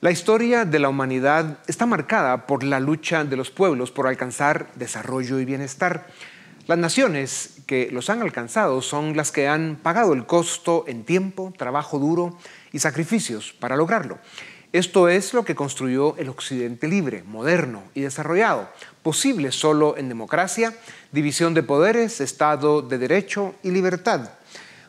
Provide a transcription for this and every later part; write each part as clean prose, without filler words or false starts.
La historia de la humanidad está marcada por la lucha de los pueblos por alcanzar desarrollo y bienestar. Las naciones que los han alcanzado son las que han pagado el costo en tiempo, trabajo duro y sacrificios para lograrlo. Esto es lo que construyó el Occidente libre, moderno y desarrollado, posible solo en democracia, división de poderes, Estado de Derecho y libertad.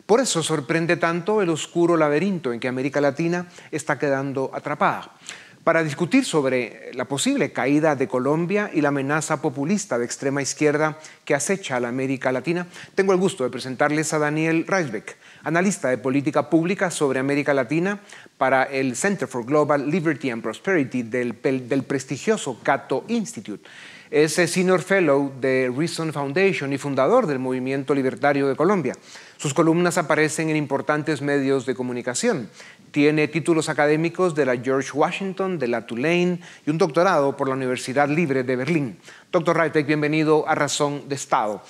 Por eso sorprende tanto el oscuro laberinto en que América Latina está quedando atrapada. Para discutir sobre la posible caída de Colombia y la amenaza populista de extrema izquierda que acecha a la América Latina, tengo el gusto de presentarles a Daniel Rijsbeek, analista de política pública sobre América Latina para el Center for Global Liberty and Prosperity del prestigioso Cato Institute. Es Senior Fellow de Reason Foundation y fundador del Movimiento Libertario de Colombia. Sus columnas aparecen en importantes medios de comunicación. Tiene títulos académicos de la George Washington, de la Tulane y un doctorado por la Universidad Libre de Berlín. Doctor Rijsbeek, bienvenido a Razón de Estado.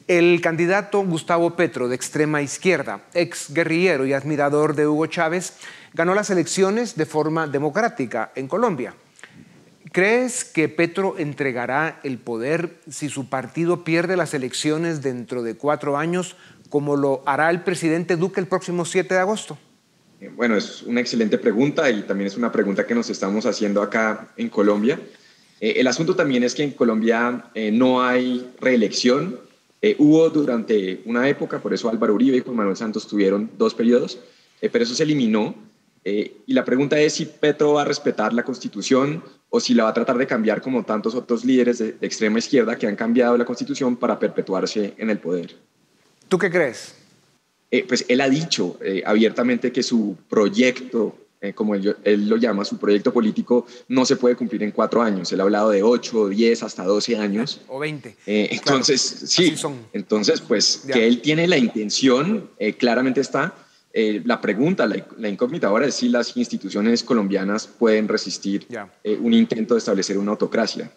El candidato Gustavo Petro, de extrema izquierda, ex guerrillero y admirador de Hugo Chávez, ganó las elecciones de forma democrática en Colombia. ¿Crees que Petro entregará el poder si su partido pierde las elecciones dentro de 4 años, como lo hará el presidente Duque el próximo 7 de agosto? Bueno, es una excelente pregunta y también es una pregunta que nos estamos haciendo acá en Colombia. El asunto también es que en Colombia no hay reelección. Hubo durante una época, por eso Álvaro Uribe y Juan Manuel Santos tuvieron 2 periodos, pero eso se eliminó. Y la pregunta es si Petro va a respetar la Constitución o si la va a tratar de cambiar como tantos otros líderes de extrema izquierda que han cambiado la Constitución para perpetuarse en el poder. ¿Tú qué crees? Pues él ha dicho abiertamente que su proyecto, como él lo llama, su proyecto político no se puede cumplir en 4 años. Él ha hablado de 8, 10, hasta 12 años. O 20. Entonces, claro, sí, entonces pues ya. Que él tiene la intención, claramente está. La pregunta, la incógnita ahora es si las instituciones colombianas pueden resistir un intento de establecer una autocracia.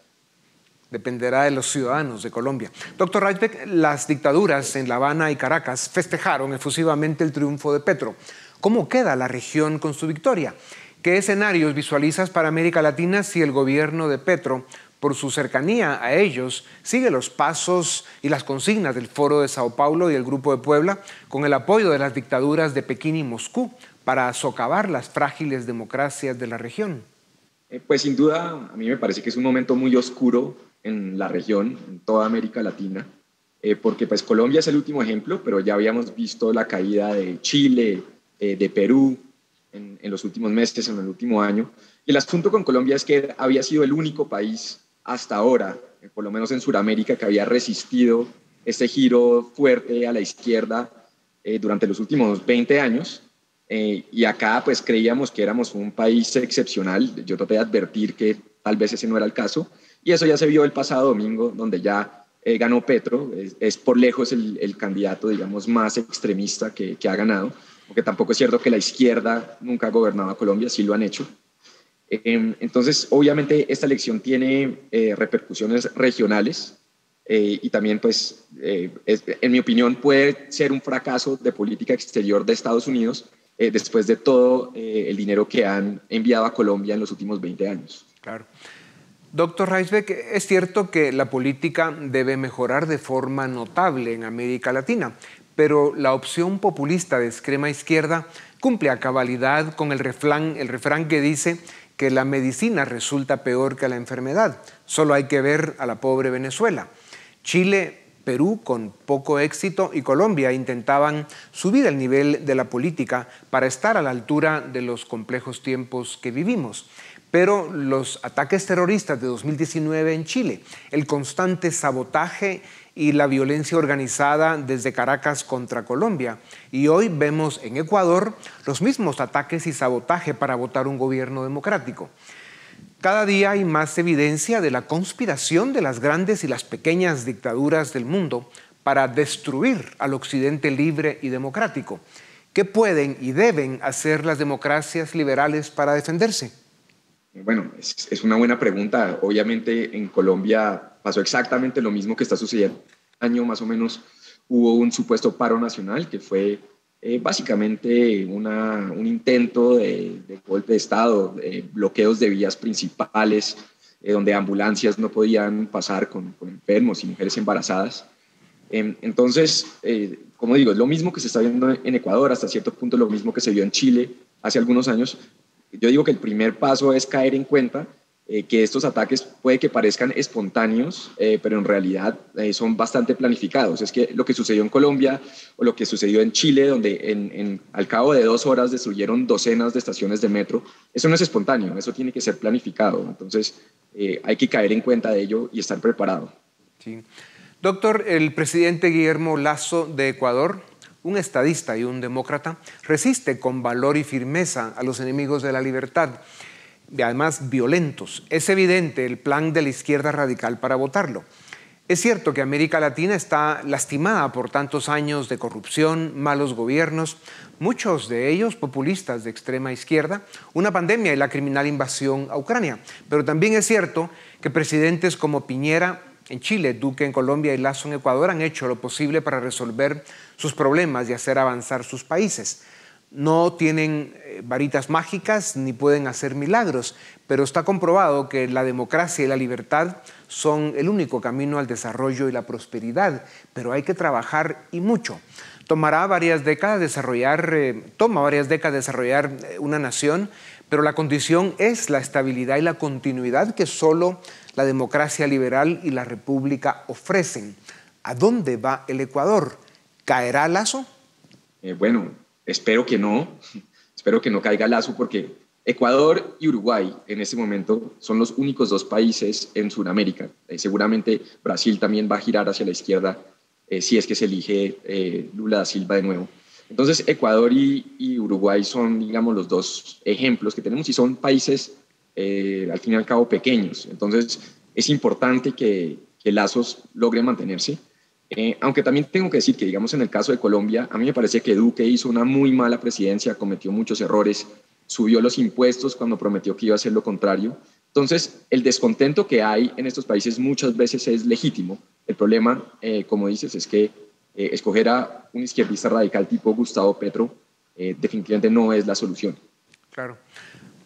Dependerá de los ciudadanos de Colombia. Doctor Rijsbeek, las dictaduras en La Habana y Caracas festejaron efusivamente el triunfo de Petro. ¿Cómo queda la región con su victoria? ¿Qué escenarios visualizas para América Latina si el gobierno de Petro, por su cercanía a ellos, sigue los pasos y las consignas del Foro de Sao Paulo y el Grupo de Puebla, con el apoyo de las dictaduras de Pekín y Moscú, para socavar las frágiles democracias de la región? Pues sin duda, a mí me parece que es un momento muy oscuro en la región, en toda América Latina, porque pues Colombia es el último ejemplo, pero ya habíamos visto la caída de Chile, de Perú, en los últimos meses, en el último año. Y el asunto con Colombia es que había sido el único país hasta ahora, por lo menos en Sudamérica, que había resistido este giro fuerte a la izquierda durante los últimos 20 años. Y acá pues creíamos que éramos un país excepcional. Yo traté de advertir que tal vez ese no era el caso. Y eso ya se vio el pasado domingo, donde ya ganó Petro. Es por lejos el candidato, digamos, más extremista que ha ganado. Porque tampoco es cierto que la izquierda nunca ha gobernado a Colombia, sí lo han hecho. Entonces, obviamente, esta elección tiene repercusiones regionales y también, pues, en mi opinión, puede ser un fracaso de política exterior de Estados Unidos después de todo el dinero que han enviado a Colombia en los últimos 20 años. Claro. Doctor Rijsbeek, es cierto que la política debe mejorar de forma notable en América Latina, pero la opción populista de extrema izquierda cumple a cabalidad con el refrán que dice que la medicina resulta peor que la enfermedad. Solo hay que ver a la pobre Venezuela. Chile, Perú, con poco éxito, y Colombia intentaban subir el nivel de la política para estar a la altura de los complejos tiempos que vivimos. Pero los ataques terroristas de 2019 en Chile, el constante sabotaje y la violencia organizada desde Caracas contra Colombia. Y hoy vemos en Ecuador los mismos ataques y sabotaje para votar un gobierno democrático. Cada día hay más evidencia de la conspiración de las grandes y las pequeñas dictaduras del mundo para destruir al occidente libre y democrático. ¿Qué pueden y deben hacer las democracias liberales para defenderse? Bueno, es una buena pregunta. Obviamente en Colombia pasó exactamente lo mismo que está sucediendo. Un año más o menos hubo un supuesto paro nacional que fue básicamente un intento de golpe de Estado, bloqueos de vías principales, donde ambulancias no podían pasar con enfermos y mujeres embarazadas. Entonces, como digo, es lo mismo que se está viendo en Ecuador, hasta cierto punto lo mismo que se vio en Chile hace algunos años. Yo digo que el primer paso es caer en cuenta que estos ataques puede que parezcan espontáneos, pero en realidad son bastante planificados. Es que lo que sucedió en Colombia o lo que sucedió en Chile, donde al cabo de 2 horas destruyeron docenas de estaciones de metro, eso no es espontáneo, eso tiene que ser planificado. Entonces, hay que caer en cuenta de ello y estar preparado. Sí. Doctor, el presidente Guillermo Lasso de Ecuador, un estadista y un demócrata, resiste con valor y firmeza a los enemigos de la libertad, y además violentos. Es evidente el plan de la izquierda radical para votarlo. Es cierto que América Latina está lastimada por tantos años de corrupción, malos gobiernos, muchos de ellos populistas de extrema izquierda, una pandemia y la criminal invasión a Ucrania. Pero también es cierto que presidentes como Piñera en Chile, Duque en Colombia y Lasso en Ecuador han hecho lo posible para resolver sus problemas y hacer avanzar sus países. No tienen varitas mágicas ni pueden hacer milagros, pero está comprobado que la democracia y la libertad son el único camino al desarrollo y la prosperidad, pero hay que trabajar y mucho. Toma varias décadas desarrollar una nación, pero la condición es la estabilidad y la continuidad que solo la democracia liberal y la república ofrecen. ¿A dónde va el Ecuador? ¿Caerá Lasso? Bueno, espero que no caiga Lasso, porque Ecuador y Uruguay en este momento son los únicos 2 países en Sudamérica. Seguramente Brasil también va a girar hacia la izquierda si es que se elige Lula da Silva de nuevo. Entonces, Ecuador y Uruguay son, digamos, los 2 ejemplos que tenemos y son países, al fin y al cabo, pequeños. Entonces, es importante que Lasso logre mantenerse. Aunque también tengo que decir que, digamos, en el caso de Colombia, a mí me parece que Duque hizo una muy mala presidencia, cometió muchos errores, subió los impuestos cuando prometió que iba a hacer lo contrario. Entonces, el descontento que hay en estos países muchas veces es legítimo. El problema, como dices, es que escoger a un izquierdista radical tipo Gustavo Petro definitivamente no es la solución. Claro.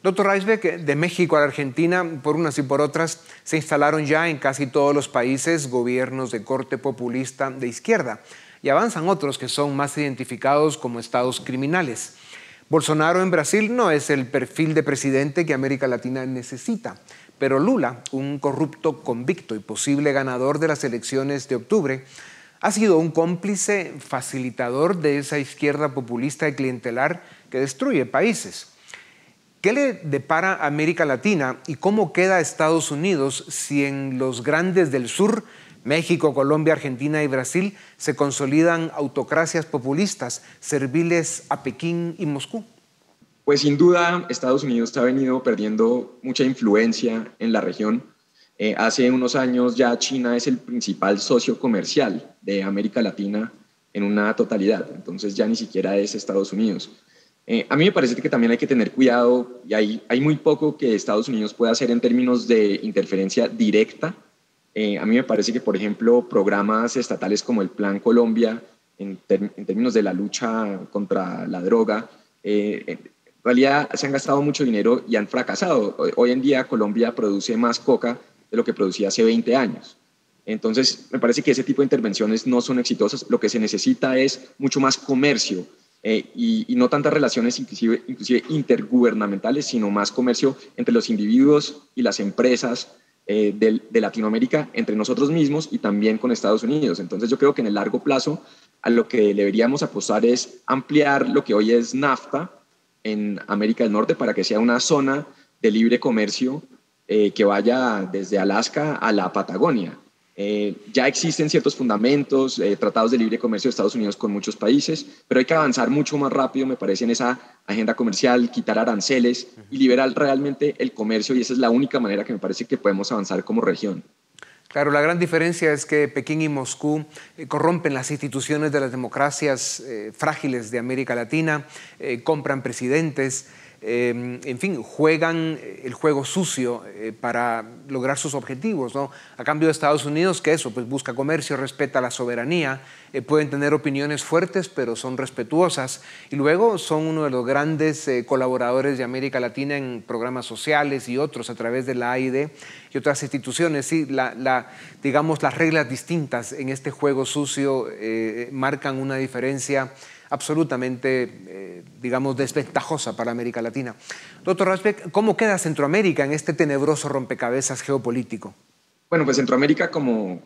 Doctor Reisbeck, de México a la Argentina, por unas y por otras, se instalaron ya en casi todos los países gobiernos de corte populista de izquierda y avanzan otros que son más identificados como estados criminales. Bolsonaro en Brasil no es el perfil de presidente que América Latina necesita, pero Lula, un corrupto convicto y posible ganador de las elecciones de octubre, ha sido un cómplice facilitador de esa izquierda populista y clientelar que destruye países. ¿Qué le depara a América Latina y cómo queda Estados Unidos si en los grandes del sur, México, Colombia, Argentina y Brasil, se consolidan autocracias populistas serviles a Pekín y Moscú? Pues sin duda Estados Unidos ha venido perdiendo mucha influencia en la región. Hace unos años ya China es el principal socio comercial de América Latina en una totalidad, entonces ya ni siquiera es Estados Unidos. A mí me parece que también hay que tener cuidado y hay muy poco que Estados Unidos pueda hacer en términos de interferencia directa. A mí me parece que, por ejemplo, programas estatales como el Plan Colombia, en términos de la lucha contra la droga, en realidad se han gastado mucho dinero y han fracasado. Hoy en día Colombia produce más coca de lo que producía hace 20 años. Entonces, me parece que ese tipo de intervenciones no son exitosas. Lo que se necesita es mucho más comercio. Y no tantas relaciones inclusive intergubernamentales, sino más comercio entre los individuos y las empresas de Latinoamérica, entre nosotros mismos y también con Estados Unidos. Entonces yo creo que en el largo plazo a lo que deberíamos apostar es ampliar lo que hoy es NAFTA en América del Norte para que sea una zona de libre comercio que vaya desde Alaska a la Patagonia. Ya existen ciertos fundamentos, tratados de libre comercio de Estados Unidos con muchos países, pero hay que avanzar mucho más rápido, me parece, en esa agenda comercial, quitar aranceles y liberar realmente el comercio, y esa es la única manera que me parece que podemos avanzar como región. Claro, la gran diferencia es que Pekín y Moscú corrompen las instituciones de las democracias frágiles de América Latina, compran presidentes. en fin, juegan el juego sucio para lograr sus objetivos, ¿no? A cambio de Estados Unidos, que eso, pues busca comercio, respeta la soberanía, pueden tener opiniones fuertes, pero son respetuosas, y luego son uno de los grandes colaboradores de América Latina en programas sociales y otros a través de la AID y otras instituciones. Sí, digamos, las reglas distintas en este juego sucio marcan una diferencia absolutamente, digamos, desventajosa para América Latina. Doctor Rajbek, ¿cómo queda Centroamérica en este tenebroso rompecabezas geopolítico? Bueno, pues Centroamérica, como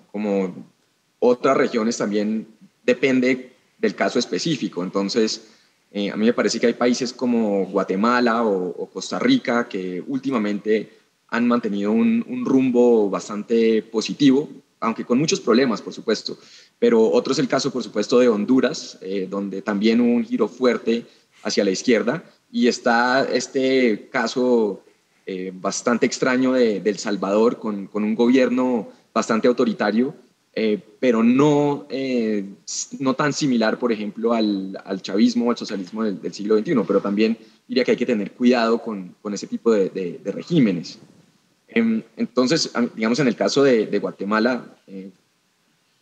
otras regiones, también depende del caso específico. Entonces, a mí me parece que hay países como Guatemala o Costa Rica que últimamente han mantenido un rumbo bastante positivo, aunque con muchos problemas, por supuesto. Pero otro es el caso, por supuesto, de Honduras, donde también hubo un giro fuerte hacia la izquierda. Y está este caso bastante extraño de El Salvador, con un gobierno bastante autoritario, pero no tan similar, por ejemplo, al chavismo o al socialismo del siglo XXI. Pero también diría que hay que tener cuidado con ese tipo de regímenes. Entonces, digamos, en el caso de Guatemala,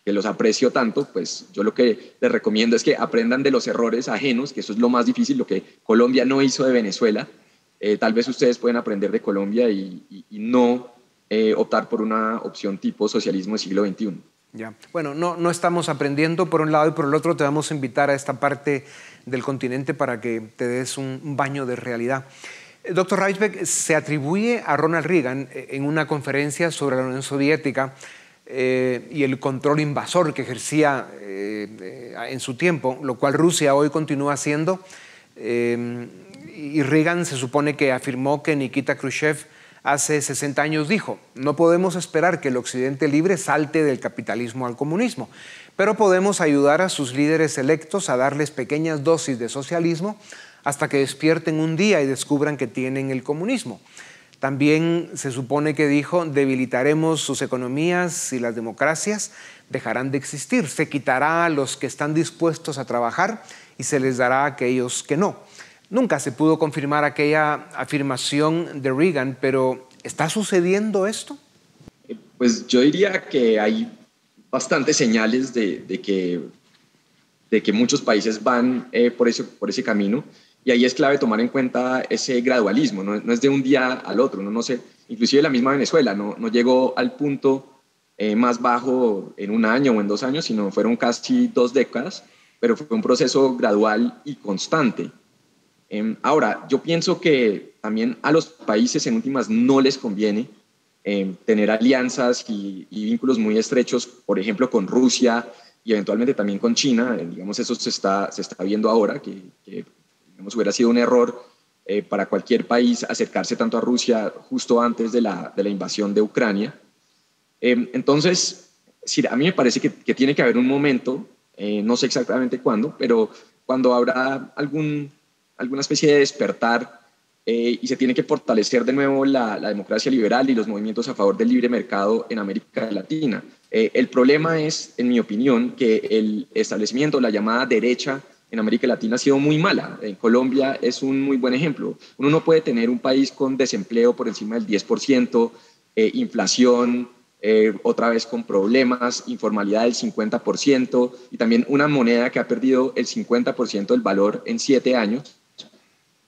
que los aprecio tanto, pues yo lo que les recomiendo es que aprendan de los errores ajenos, que eso es lo más difícil, lo que Colombia no hizo de Venezuela. Tal vez ustedes pueden aprender de Colombia y no optar por una opción tipo socialismo del siglo XXI. Ya. Bueno, no estamos aprendiendo por un lado y por el otro te vamos a invitar a esta parte del continente para que te des un baño de realidad. Doctor Rajbek, se atribuye a Ronald Reagan en una conferencia sobre la Unión Soviética y el control invasor que ejercía en su tiempo, lo cual Rusia hoy continúa haciendo. Y Reagan se supone que afirmó que Nikita Khrushchev hace 60 años dijo: no podemos esperar que el Occidente libre salte del capitalismo al comunismo, pero podemos ayudar a sus líderes electos a darles pequeñas dosis de socialismo hasta que despierten un día y descubran que tienen el comunismo. También se supone que dijo: debilitaremos sus economías y las democracias dejarán de existir. Se quitará a los que están dispuestos a trabajar y se les dará a aquellos que no. Nunca se pudo confirmar aquella afirmación de Reagan, pero ¿está sucediendo esto? Pues yo diría que hay bastantes señales de que muchos países van por ese camino. Y ahí es clave tomar en cuenta ese gradualismo, no es de un día al otro, no sé, inclusive la misma Venezuela no llegó al punto más bajo en un año o en 2 años, sino fueron casi 2 décadas, pero fue un proceso gradual y constante. Ahora, yo pienso que también a los países en últimas no les conviene tener alianzas y vínculos muy estrechos, por ejemplo, con Rusia y eventualmente también con China. Digamos, eso se está viendo ahora, que digamos, hubiera sido un error para cualquier país acercarse tanto a Rusia justo antes de la invasión de Ucrania. Entonces, sí, a mí me parece que tiene que haber un momento, no sé exactamente cuándo, pero cuando habrá alguna especie de despertar y se tiene que fortalecer de nuevo la democracia liberal y los movimientos a favor del libre mercado en América Latina. El problema es, en mi opinión, que el establecimiento, la llamada derecha en América Latina ha sido muy mala. En Colombia es un muy buen ejemplo. Uno no puede tener un país con desempleo por encima del 10%, inflación, otra vez con problemas, informalidad del 50% y también una moneda que ha perdido el 50% del valor en 7 años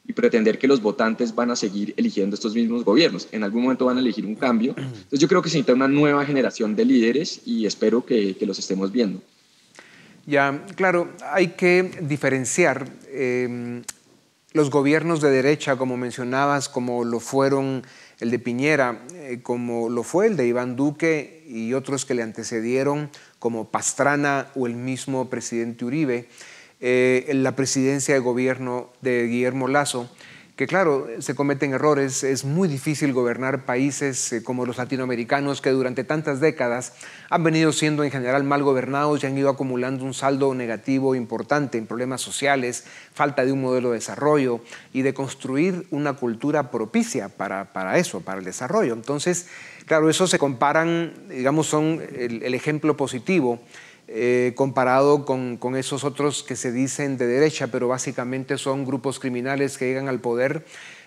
y pretender que los votantes van a seguir eligiendo estos mismos gobiernos. En algún momento van a elegir un cambio. Entonces yo creo que se necesita una nueva generación de líderes y espero que los estemos viendo. Ya, claro, hay que diferenciar los gobiernos de derecha, como mencionabas, como lo fueron el de Piñera, como lo fue el de Iván Duque y otros que le antecedieron, como Pastrana o el mismo presidente Uribe, en la presidencia de gobierno de Guillermo Lasso, que claro, se cometen errores. Es muy difícil gobernar países como los latinoamericanos, que durante tantas décadas han venido siendo en general mal gobernados y han ido acumulando un saldo negativo importante en problemas sociales, falta de un modelo de desarrollo y de construir una cultura propicia para eso, para el desarrollo. Entonces, claro, eso se comparan, digamos, son el ejemplo positivo comparado con esos otros que se dicen de derecha, pero básicamente son grupos criminales que llegan al poder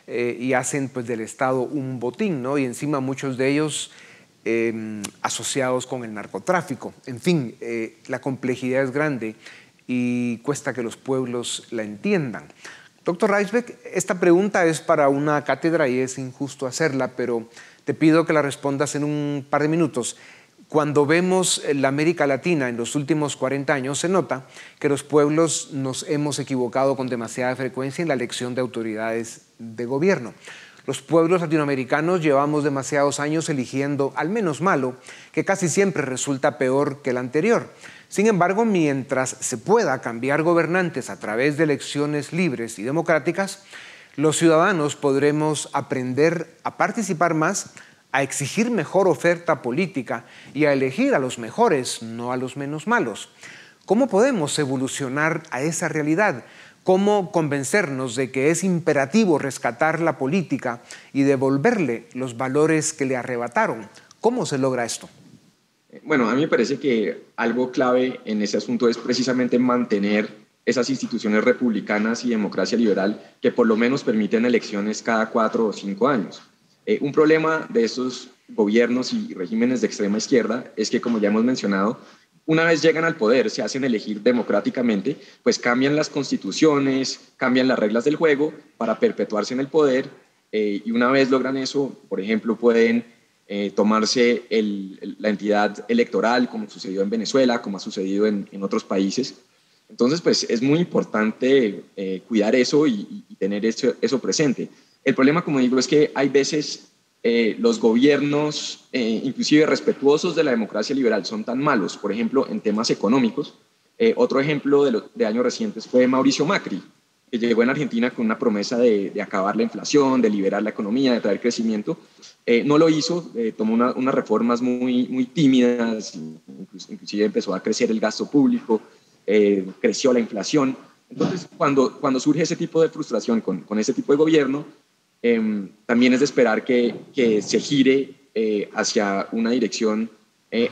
y hacen pues del Estado un botín, ¿no? Y encima muchos de ellos asociados con el narcotráfico. En fin, la complejidad es grande y cuesta que los pueblos la entiendan. Doctor Rijsbeek, esta pregunta es para una cátedra y es injusto hacerla, pero te pido que la respondas en un par de minutos. Cuando vemos la América Latina en los últimos 40 años, se nota que los pueblos nos hemos equivocado con demasiada frecuencia en la elección de autoridades de gobierno. Los pueblos latinoamericanos llevamos demasiados años eligiendo al menos malo, que casi siempre resulta peor que el anterior. Sin embargo, mientras se pueda cambiar gobernantes a través de elecciones libres y democráticas, los ciudadanos podremos aprender a participar más, a exigir mejor oferta política y a elegir a los mejores, no a los menos malos. ¿Cómo podemos evolucionar a esa realidad? ¿Cómo convencernos de que es imperativo rescatar la política y devolverle los valores que le arrebataron? ¿Cómo se logra esto? Bueno, a mí me parece que algo clave en ese asunto es precisamente mantener esas instituciones republicanas y democracia liberal que por lo menos permiten elecciones cada 4 o 5 años. Un problema de esos gobiernos y regímenes de extrema izquierda es que, como ya hemos mencionado, una vez llegan al poder, se hacen elegir democráticamente, pues cambian las constituciones, cambian las reglas del juego para perpetuarse en el poder y una vez logran eso, por ejemplo, pueden tomarse la entidad electoral, como sucedió en Venezuela, como ha sucedido en otros países. Entonces, pues es muy importante cuidar eso y tener eso presente. El problema, como digo, es que hay veces los gobiernos, inclusive respetuosos de la democracia liberal, son tan malos, por ejemplo, en temas económicos. Otro ejemplo de años recientes fue Mauricio Macri, que llegó en Argentina con una promesa de acabar la inflación, de liberar la economía, de traer crecimiento. No lo hizo, tomó unas reformas muy tímidas, inclusive empezó a crecer el gasto público, creció la inflación. Entonces, cuando surge ese tipo de frustración con ese tipo de gobierno, también es de esperar que se gire hacia una dirección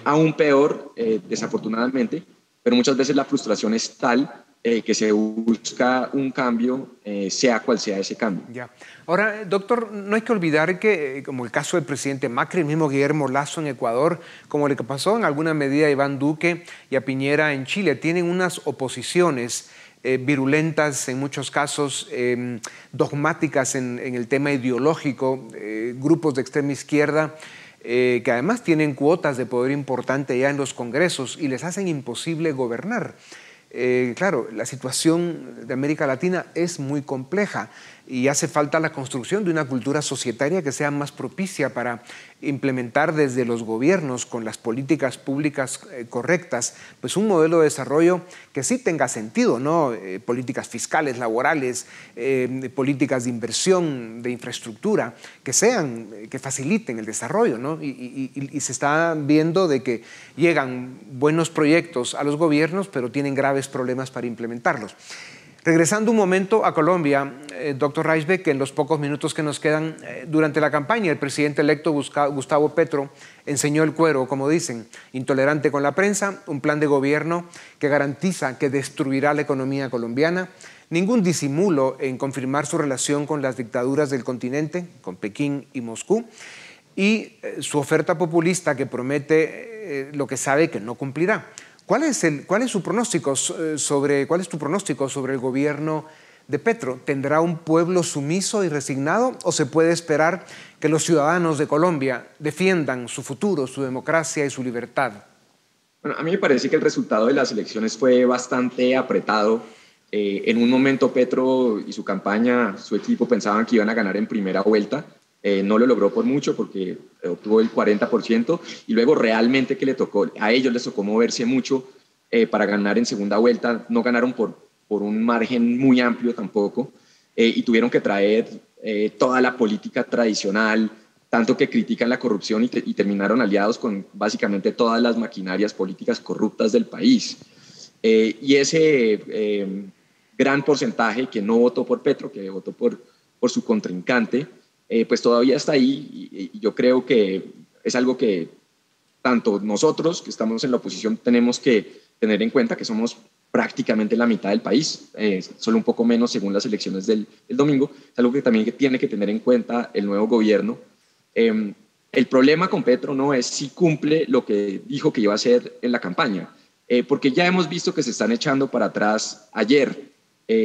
aún peor, desafortunadamente, pero muchas veces la frustración es tal que se busca un cambio, sea cual sea ese cambio. Ya. Ahora, doctor, no hay que olvidar que, como el caso del presidente Macri, el mismo Guillermo Lasso en Ecuador, como lo que pasó en alguna medida a Iván Duque y a Piñera en Chile, tienen unas oposiciones virulentas, en muchos casos dogmáticas en el tema ideológico, grupos de extrema izquierda, que además tienen cuotas de poder importante ya en los congresos y les hacen imposible gobernar. Claro, la situación de América Latina es muy compleja y hace falta la construcción de una cultura societaria que sea más propicia para implementar desde los gobiernos con las políticas públicas correctas, pues un modelo de desarrollo que sí tenga sentido, ¿no? Políticas fiscales, laborales, políticas de inversión, de infraestructura, que faciliten el desarrollo, ¿no? Y se está viendo de que llegan buenos proyectos a los gobiernos, pero tienen graves problemas para implementarlos. Regresando un momento a Colombia, doctor Rijsbeek, en los pocos minutos que nos quedan, durante la campaña el presidente electo Gustavo Petro enseñó el cuero, como dicen, intolerante con la prensa, un plan de gobierno que garantiza que destruirá la economía colombiana, ningún disimulo en confirmar su relación con las dictaduras del continente, con Pekín y Moscú, y su oferta populista que promete lo que sabe que no cumplirá. ¿Cuál es tu pronóstico sobre el gobierno de Petro? ¿Tendrá un pueblo sumiso y resignado o se puede esperar que los ciudadanos de Colombia defiendan su futuro, su democracia y su libertad? Bueno, a mí me parece que el resultado de las elecciones fue bastante apretado. En un momento Petro y su campaña, su equipo pensaban que iban a ganar en primera vuelta. No lo logró por mucho porque obtuvo el 40% y luego realmente a ellos les tocó moverse mucho para ganar en segunda vuelta. No ganaron por un margen muy amplio tampoco y tuvieron que traer toda la política tradicional, tanto que critican la corrupción y terminaron aliados con básicamente todas las maquinarias políticas corruptas del país. Y ese gran porcentaje que no votó por Petro, que votó por su contrincante, pues todavía está ahí y yo creo que es algo que tanto nosotros que estamos en la oposición tenemos que tener en cuenta, que somos prácticamente la mitad del país, solo un poco menos según las elecciones del domingo. Es algo que también tiene que tener en cuenta el nuevo gobierno. El problema con Petro no es si cumple lo que dijo que iba a hacer en la campaña, porque ya hemos visto que se están echando para atrás. Ayer,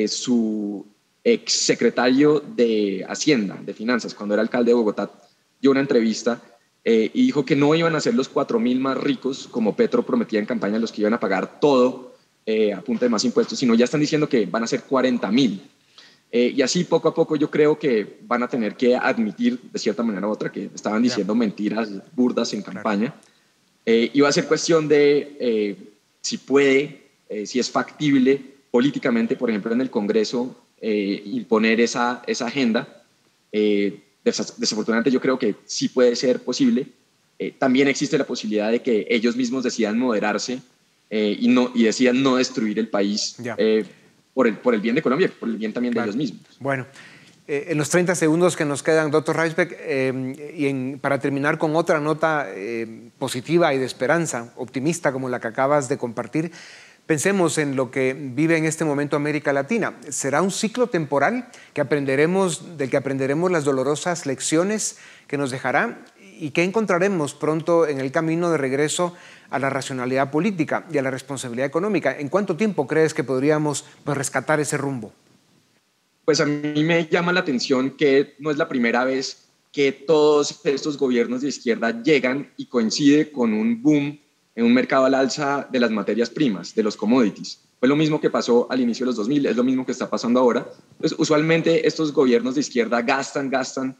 su exsecretario de Hacienda, de Finanzas, cuando era alcalde de Bogotá, dio una entrevista y dijo que no iban a ser los 4.000 más ricos, como Petro prometía en campaña, los que iban a pagar todo a punta de más impuestos, sino ya están diciendo que van a ser 40.000. Y así poco a poco yo creo que van a tener que admitir de cierta manera u otra que estaban diciendo mentiras burdas en campaña. Y va a ser cuestión de si puede, si es factible políticamente, por ejemplo, en el Congreso, imponer esa agenda. Desafortunadamente yo creo que sí puede ser posible. También existe la posibilidad de que ellos mismos decidan moderarse y decidan no destruir el país por el bien de Colombia, por el bien también de ellos mismos. Bueno, en los 30 segundos que nos quedan, doctor Rijsbeek, para terminar con otra nota positiva y de esperanza, optimista como la que acabas de compartir, pensemos en lo que vive en este momento América Latina. ¿Será un ciclo temporal del que aprenderemos las dolorosas lecciones que nos dejará y que encontraremos pronto en el camino de regreso a la racionalidad política y a la responsabilidad económica? ¿En cuánto tiempo crees que podríamos rescatar ese rumbo? Pues a mí me llama la atención que no es la primera vez que todos estos gobiernos de izquierda llegan y coincide con un boom en un mercado al alza de las materias primas, de los commodities. Fue lo mismo que pasó al inicio de los 2000, es lo mismo que está pasando ahora. Entonces, usualmente estos gobiernos de izquierda gastan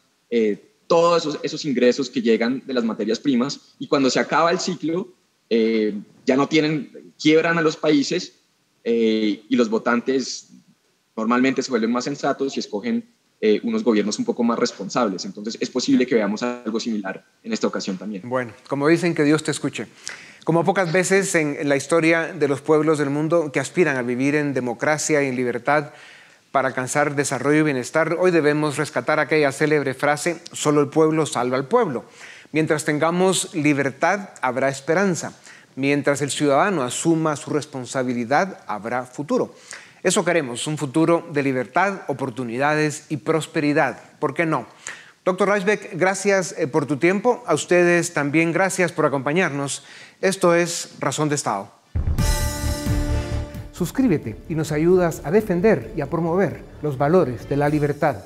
todos esos ingresos que llegan de las materias primas, y cuando se acaba el ciclo, ya no quiebran a los países y los votantes normalmente se vuelven más sensatos y escogen unos gobiernos un poco más responsables. Entonces es posible que veamos algo similar en esta ocasión también. Bueno, como dicen, que Dios te escuche. Como pocas veces en la historia de los pueblos del mundo que aspiran a vivir en democracia y en libertad para alcanzar desarrollo y bienestar, hoy debemos rescatar aquella célebre frase: solo el pueblo salva al pueblo. Mientras tengamos libertad, habrá esperanza. Mientras el ciudadano asuma su responsabilidad, habrá futuro. Eso queremos, un futuro de libertad, oportunidades y prosperidad. ¿Por qué no? Doctor Rijsbeek, gracias por tu tiempo. A ustedes también gracias por acompañarnos. Esto es Razón de Estado. Suscríbete y nos ayudas a defender y a promover los valores de la libertad.